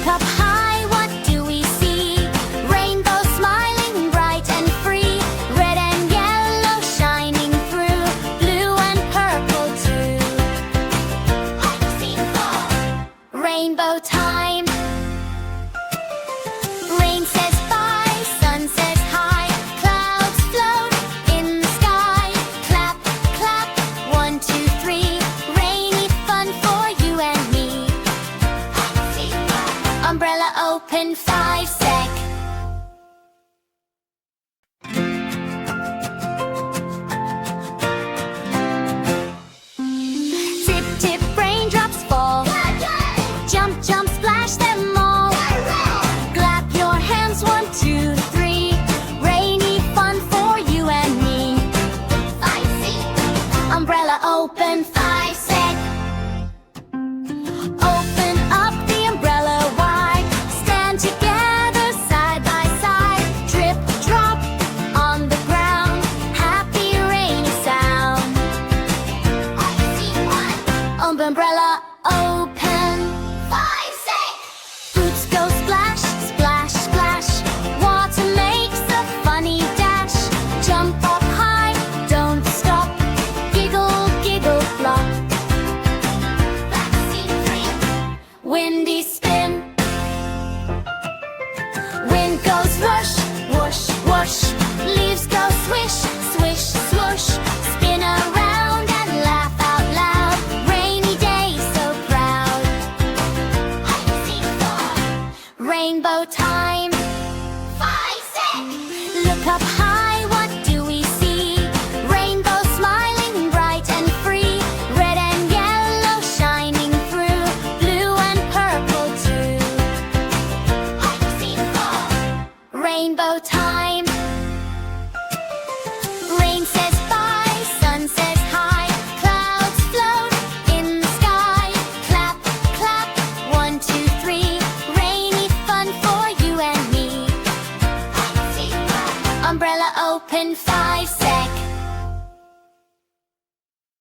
Look up high, what do we see? Rainbow smiling bright and free. Red and yellow shining through. Blue and purple too. Rainbow time. Rain says bye, sun says hi. Clouds float in the sky. Clap, clap, 1, 2, 3. Rainy fun for you and me. Umbrella open, 5 sec. Tip, tip, raindrops fall. Jump, jump, splash them all. Clap your hands, 1, 2, 3. Rainy fun for you and me. Umbrella open, 5 sec. Open up the umbrella wide. Stand together side by side. Drip, drop on the ground. Happy rainy sound. Umbrella open, 5 sec. Boots go splash, splash, splash. Water makes a funny dash. Jump up high, don't stop. Giggle, giggle, flop. Windy spin. Wind goes rush, whoosh, whoosh. Leaves go swish, swish, swoosh. Spin around and laugh out loud. Rainy day, so proud. Rainbow time, 5 sec. Look up high,